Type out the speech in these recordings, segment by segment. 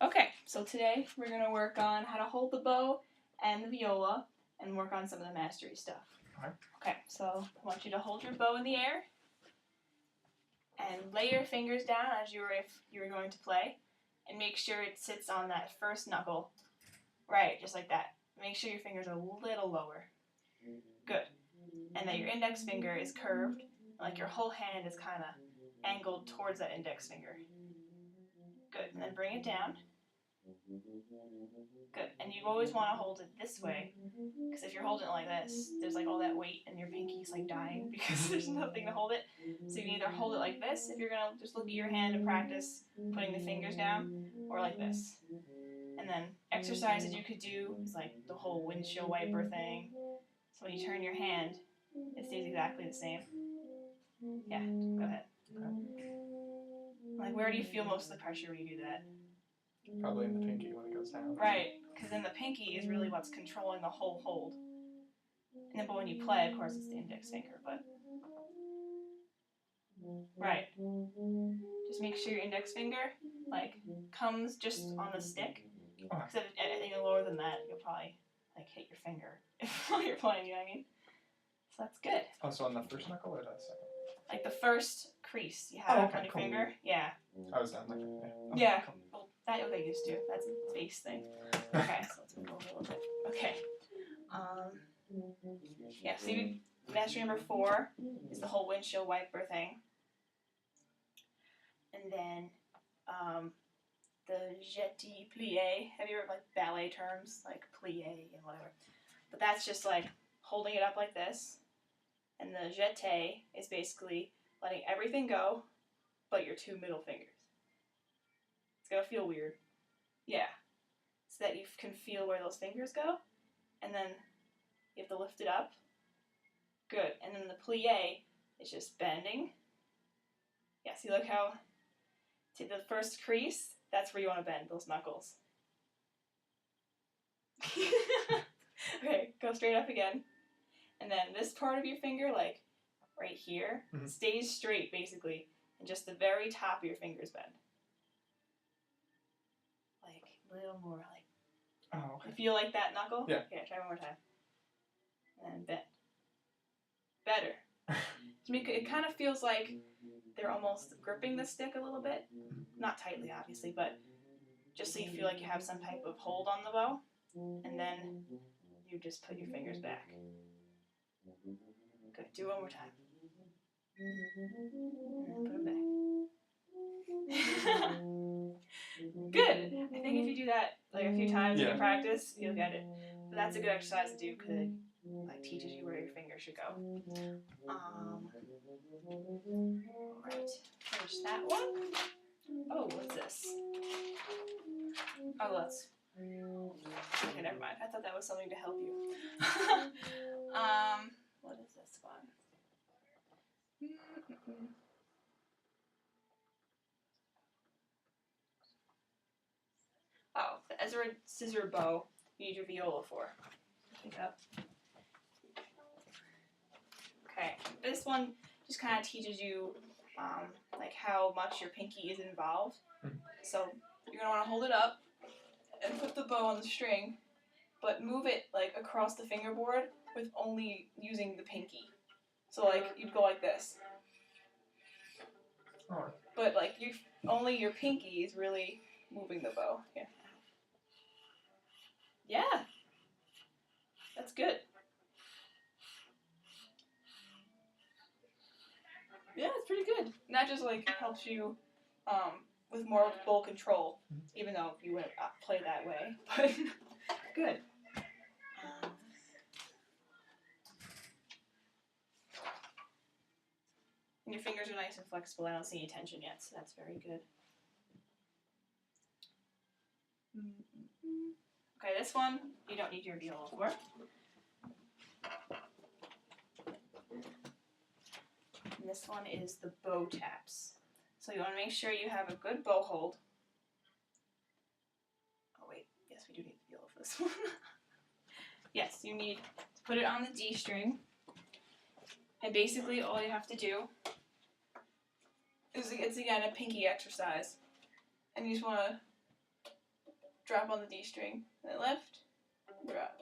Okay, so today we're going to work on how to hold the bow and the viola and work on some of the mastery stuff. Okay, so I want you to hold your bow in the air and lay your fingers down as if you were going to play, and make sure it sits on that first knuckle. Right, just like that. Make sure your fingers are a little lower. Good. And that your index finger is curved, like your whole hand is kind of angled towards that index finger. Good, and then bring it down. Good, and you always want to hold it this way, because if you're holding it like this, there's like all that weight and your pinky's like dying because there's nothing to hold it. So you can either hold it like this if you're going to just look at your hand and practice putting the fingers down, or like this. And then exercises you could do is like the whole windshield wiper thing. So when you turn your hand, it stays exactly the same. Yeah, go ahead. Like, where do you feel most of the pressure when you do that? Probably in the pinky when it goes down. Right, because then the pinky is really what's controlling the whole hold. And then, but when you play, of course, it's the index finger, but... Right. Just make sure your index finger, like, comes just on the stick. Because if anything lower than that, you'll probably, like, hit your finger while you're playing, you know what I mean? So that's good. Oh, so on the first knuckle or the second? Like the first crease you have on your finger. Yeah. I was down like that. Yeah. Yeah. Cool. Well, that you'll get used to. That's a base thing. Okay, so let's move over a little bit. Okay. Yeah, so mastery number 4 is the whole windshield wiper thing. And then the jeté plié. Have you heard like ballet terms like plié and whatever? But that's just like holding it up like this. And the jeté is basically letting everything go but your 2 middle fingers. It's gonna feel weird. Yeah. So that you can feel where those fingers go. And then you have to lift it up. Good. And then the plie is just bending. Yeah, see, look how to the first crease, that's where you want to bend those knuckles. Okay, go straight up again. And then this part of your finger, like right here, stays straight basically. And just the very top of your fingers bend. Like a little more, like. Oh, okay. You feel like that knuckle? Yeah. Okay, try one more time. And bend. Better. It kind of feels like they're almost gripping the stick a little bit. Not tightly, obviously, but just so you feel like you have some type of hold on the bow. And then you just put your fingers back. Good. Do one more time. And then put them back. Good. I think if you do that like a few times in your practice, you'll get it. But that's a good exercise to do because it like teaches you where your fingers should go. Right. Finish that one. Oh, what's this? Oh, that's. Okay, never mind. I thought that was something to help you. What is this one? Oh, the Ezra scissor bow you need your viola for. Pick up. Okay, this one just kind of teaches you like how much your pinky is involved. So you're going to want to hold it up and put the bow on the string, but move it like across the fingerboard with only using the pinky. So like you'd go like this. But like only your pinky is really moving the bow. Yeah. Yeah. That's good. Yeah, it's pretty good. And that just like helps you with more bow control, even though you wouldn't play that way. But good. And your fingers are nice and flexible. I don't see any tension yet, so that's very good. Okay, this one you don't need your viola for. And this one is the bow taps. So you want to make sure you have a good bow hold. Oh wait, yes, we do need the viola for this one. Yes, you need to put it on the D string. And basically all you have to do is, it's again a pinky exercise. And you just want to drop on the D string, and then lift, drop.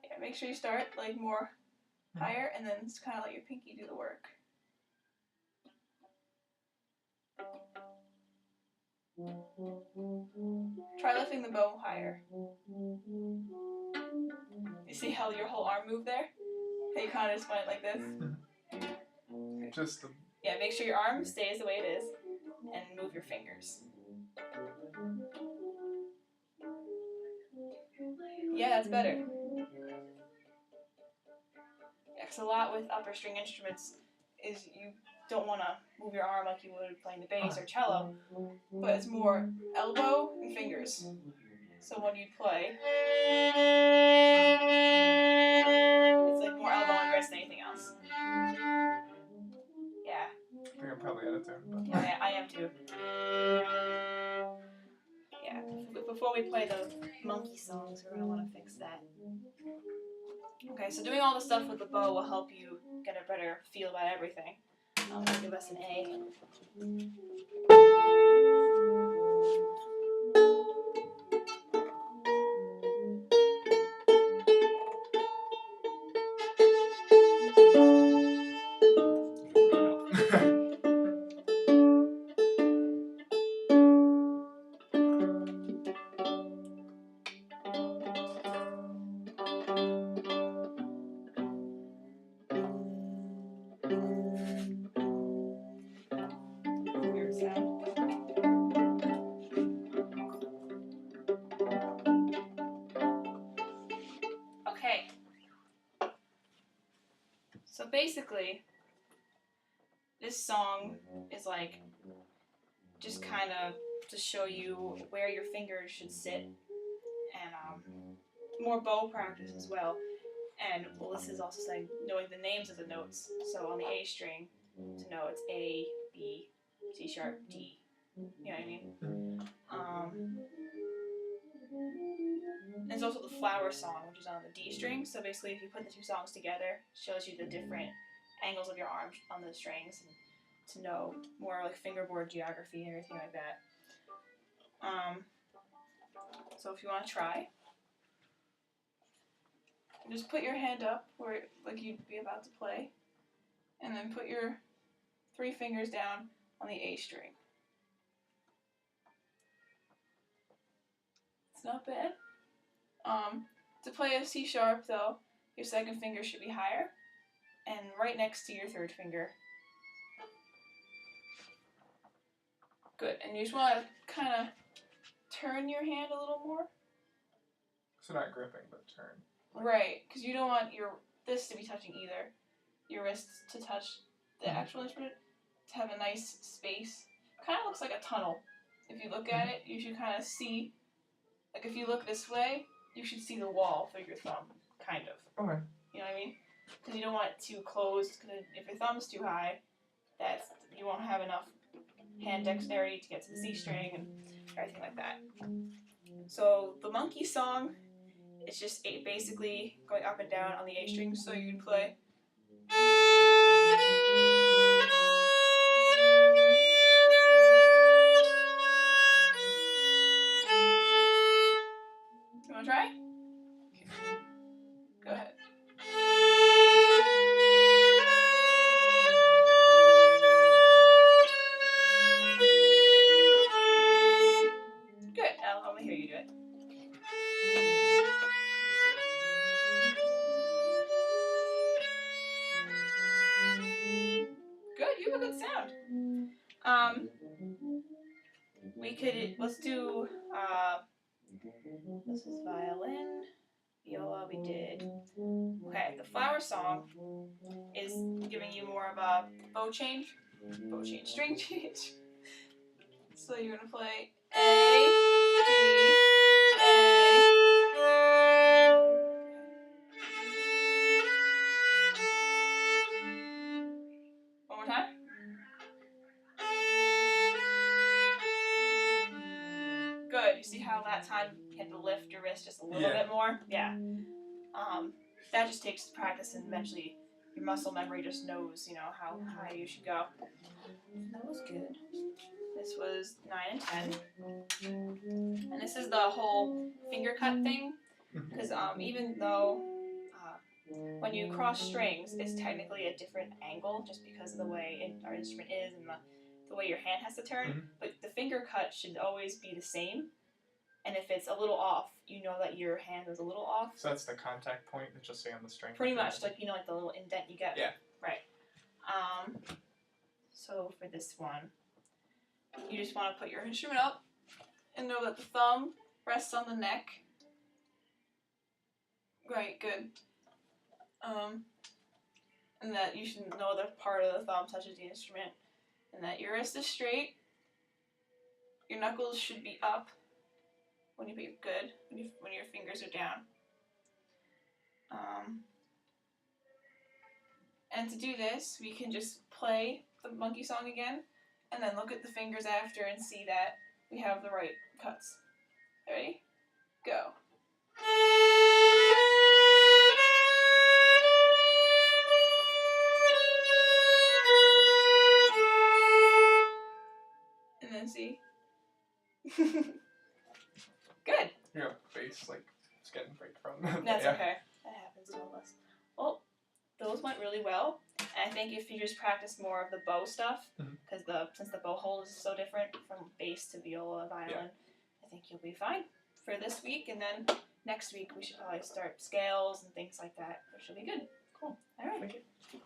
Yeah, make sure you start like more higher, and then just kind of let your pinky do the work. Try lifting the bow higher. You see how your whole arm moved there? How you kind of just went like this? Just the. Yeah, make sure your arm stays the way it is, and move your fingers. Yeah, that's better. Yeah, 'cause a lot with upper string instruments is you don't want to move your arm like you would playing the bass or cello, but it's more elbow and fingers. So when you play, it's like more elbow and wrist than anything else. Yeah. I think I'm probably out of tune, but. Yeah, I am too. Yeah. Before we play the monkey songs, we're gonna want to fix that. Okay, so doing all the stuff with the bow will help you get a better feel about everything. Give us an A. Weird sound. Okay. So basically, this song is like just kind of to show you where your fingers should sit, and more bow practice as well. And well, this is also saying knowing the names of the notes. So on the A string, to know it's A, B, C sharp, D. You know what I mean? And it's also the flower song, which is on the D string. So basically, if you put the two songs together, it shows you the different angles of your arms on the strings, and to know more like fingerboard geography and everything like that. So if you want to try, just put your hand up where like you'd be about to play, and then put your 3 fingers down on the A string. It's not bad. To play a C sharp though, your second finger should be higher and right next to your third finger. Good, and you just want to kind of turn your hand a little more. So not gripping, but turn. Right, because you don't want this to be touching either. Your wrists to touch the actual instrument, to have a nice space. Kind of looks like a tunnel. If you look at it, you should kind of see, like if you look this way, you should see the wall through your thumb, kind of. Okay. You know what I mean? Because you don't want it too closed, because if your thumb's too high, you won't have enough hand dexterity to get to the C string and everything like that. So the monkey song is just basically going up and down on the A string, so you can play. You want to try? Go ahead. Good. Now let me hear you do it. Good. You have a good sound. Let's do. This is violin. Viola. We did. Okay. The flower song is giving you more of a bow change, string change. So you're gonna play A, B, A. One more time. Good. You see how that time you had to lift your wrist just a little bit more? Yeah. That just takes practice, and eventually your muscle memory just knows, how high you should go. That was good. This was was 9 and 10. And this is the whole finger cut thing, because even though when you cross strings, it's technically a different angle just because of the way our instrument is and the way your hand has to turn, but the finger cut should always be the same. And if it's a little off, you know that your hand is a little off. So that's the contact point that you'll see on the string? Pretty much, like, you know, like the little indent you get? Yeah. Right. So for this one, you just want to put your instrument up and know that the thumb rests on the neck. Right, good. And that you should know that part of the thumb touches the instrument. And that your wrist is straight. Your knuckles should be up when you be good, when your fingers are down. And to do this, we can just play the monkey song again, and then look at the fingers after and see that we have the right cuts. Ready? Go. And then see. Good. Your bass, like, it's getting break from. That's okay. That happens to all of us. Well, those went really well. And I think if you just practice more of the bow stuff, because since the bow hold is so different from bass to viola, violin, I think you'll be fine for this week. And then next week we should probably start scales and things like that, which will be good. Cool. All right. Thank you.